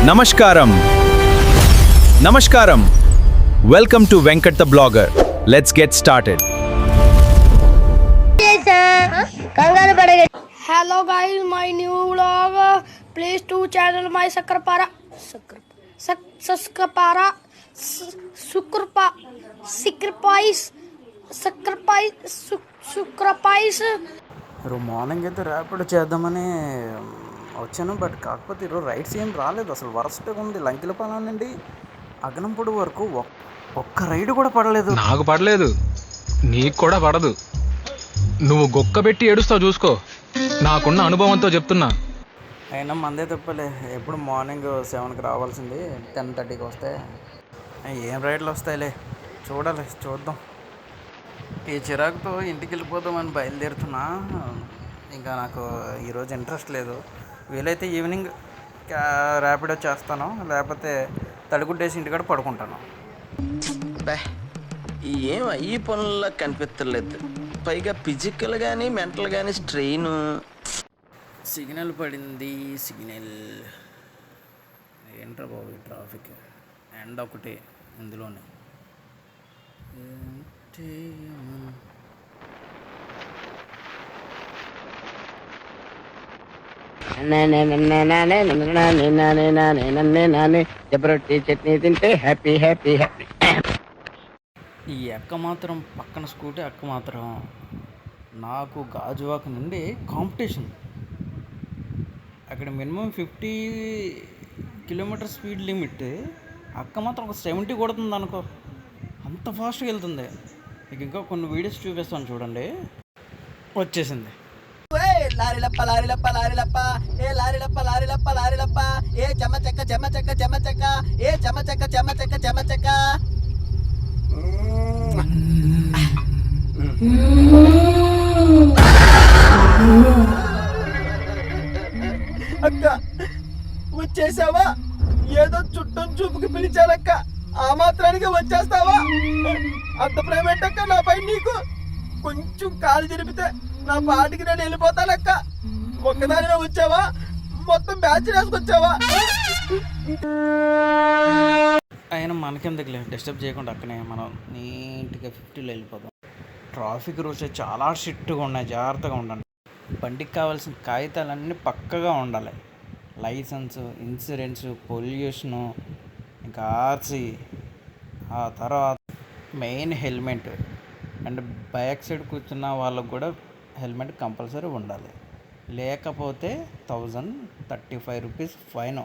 Namaskaram. Namaskaram. Welcome to Venkat the Blogger. Let's get started. Hello guys, my new vlog. Please to channel my Sakrapara. Sukrapais. ఈరోజు morning అయితే rapid చేద్దామని వచ్చాను. But కాకపోతే ఈరోజు rides ఏం రాలేదు. అసలు వరస్ట్గా ఉంది. లంకిలపాలెం నుండి అగనంపొడి వరకు ఒక్క రైడ్ కూడా పడలేదు. నాకు పడలేదు, నీకు కూడా పడదు. నువ్వు గొక్క పెట్టి ఏడుస్తావు చూసుకో. నాకున్న అనుభవంతో చెప్తున్నా. అయినా మందే తప్పలే. ఎప్పుడు మార్నింగ్ 7కి రావాల్సింది 10:30కి వస్తే ఏం రైడ్లు వస్తాయిలే, చూద్దాం. ఈ చిరాకుతో ఇంటికి వెళ్ళిపోదామని బయలుదేరుతున్నా. ఇంకా నాకు ఈరోజు ఇంట్రెస్ట్ లేదు. వీలైతే ఈవినింగ్ ర్యాపిడో చేస్తాను, లేకపోతే తడిగుడ్డేసి ఇంటికాడ పడుకుంటాను. ఏం ఈ పనుల్లో కనిపించలేదు. పైగా ఫిజికల్ కానీ మెంటల్ కానీ స్ట్రెయిన్. సిగ్నల్ పడింది. సిగ్నల్ ఏంట్రా బాబు ఈ ట్రాఫిక్. ఎండ ఒకటే ఇందులోనే. జబరొట్టి చట్నీ తింటే హ్యాపీ హ్యాపీ హ్యాపీ. ఈ అక్క మాత్రం పక్కన స్కూటీ అక్క మాత్రం నాకు గాజువాక నుండి కాంపిటీషన్. అక్కడ మినిమం 50 కిలోమీటర్ స్పీడ్ లిమిట్. అక్క మాత్రం ఒక 70 కొడుతుంది అనుకో. అంత ఫాస్ట్గా వెళ్తుంది. మీకు ఇంకా కొన్ని వీడియోస్ చూపిస్తాను చూడండి. వచ్చేసింది. లారిలప్ప లారిలప్ప లారిలప్ప ఏ లారిలప్ప లారిలప్ప లారిలప్ప ఏ చెమచక్క చెమచక్క చెమచక్క ఏ చెమచక్క చెమచక్క చెమచక్క. అక్క వచ్చేసావా? ఏదో చుట్టం చూపుకి పిలిచానక్క, ఆ మాత్రానికి వచ్చేస్తావా? అంత ప్రేమేంటక్క నాపై నీకు? కొంచెం కాలు జరిపితే నా పాటికి నేను వెళ్ళిపోతానక్క. ఒక్కదానిలో వచ్చావా? మొత్తం బ్యాచ్ వేసుకొచ్చావా? ఆయన మనకెందుకులే, డిస్టర్బ్ చేయకుండా అక్కనే మనం నీట్గా 50లో వెళ్ళిపోదాం. ట్రాఫిక్ రూల్స్ చాలా స్ట్రిక్ట్గా ఉన్నాయి. జాగ్రత్తగా ఉండండి. బండికి కావాల్సిన కాగితాలన్నీ పక్కగా ఉండాలి. లైసెన్సు, ఇన్సూరెన్సు, పొల్యూషను, ఇంకా ఆర్సీ, ఆ తర్వాత main helmet. And back side కూర్చున్న వాళ్ళకు కూడా హెల్మెట్ కంపల్సరీ ఉండాలి. లేకపోతే 1035 రూపీస్ ఫైన్.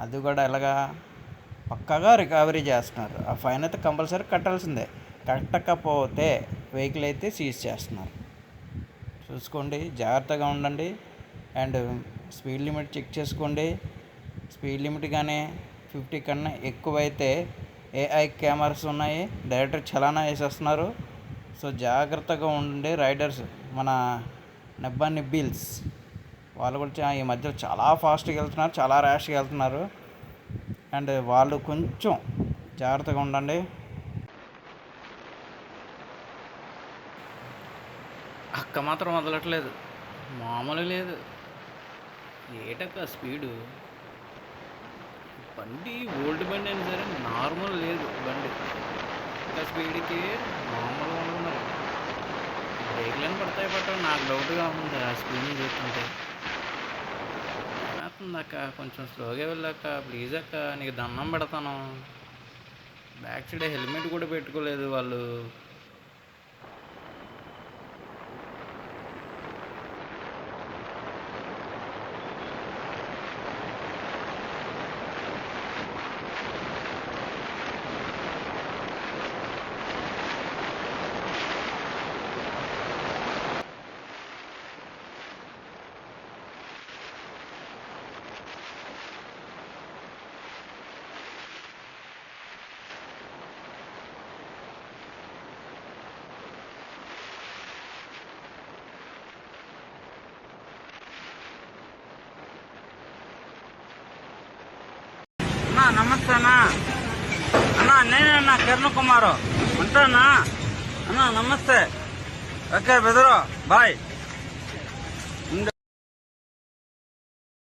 అది కూడా ఎలాగా పక్కాగా రికవరీ చేస్తున్నారు. ఆ ఫైన్ అయితే కంపల్సరీ కట్టాల్సిందే. కట్టకపోతే వెహికల్ అయితే సీజ్ చేస్తున్నారు. చూసుకోండి, జాగ్రత్తగా ఉండండి. అండ్ స్పీడ్ లిమిట్ చెక్ చేసుకోండి. స్పీడ్ లిమిట్ కానీ 50 కన్నా ఎక్కువైతే AI కెమెరాస్ ఉన్నాయి, డైరెక్ట్ చలానా వేసేస్తున్నారు. సో జాగ్రత్తగా ఉండే రైడర్స్. మన నెబ్బా నిబ్బిల్స్ వాళ్ళు కూడా ఈ మధ్యలో చాలా ఫాస్ట్గా వెళ్తున్నారు, చాలా ర్యాష్గా వెళ్తున్నారు. అండ్ వాళ్ళు కొంచెం జాగ్రత్తగా ఉండండి. అక్క మాత్రం వదలట్లేదు, మామూలు లేదు. ఏటక్క స్పీడు. బండి ఓల్డ్ బండి అయినా సరే నార్మల్ లేదు బండి. ఇంకా స్పీడ్కి మామూలుగా ఉండదు. మరి బ్రేక్లను పడతాయి పట్టాలి. నాకు డౌట్గా ఉంది ఆ స్పీడ్ని చూస్తుంటే. ఏమవుతుందక్క, కొంచెం స్లోగా వెళ్ళాక ప్లీజ్ అక్క, నీకు దండం పెడతాను. బ్యాక్ సైడ్ హెల్మెట్ కూడా పెట్టుకోలేదు వాళ్ళు. అన్నా నమస్తే అన్నా. అన్నా నేనే అన్నా కిరణ్ కుమారు ఉంటానా అన్నా. నమస్తే. ఓకే బెదరు బాయ్.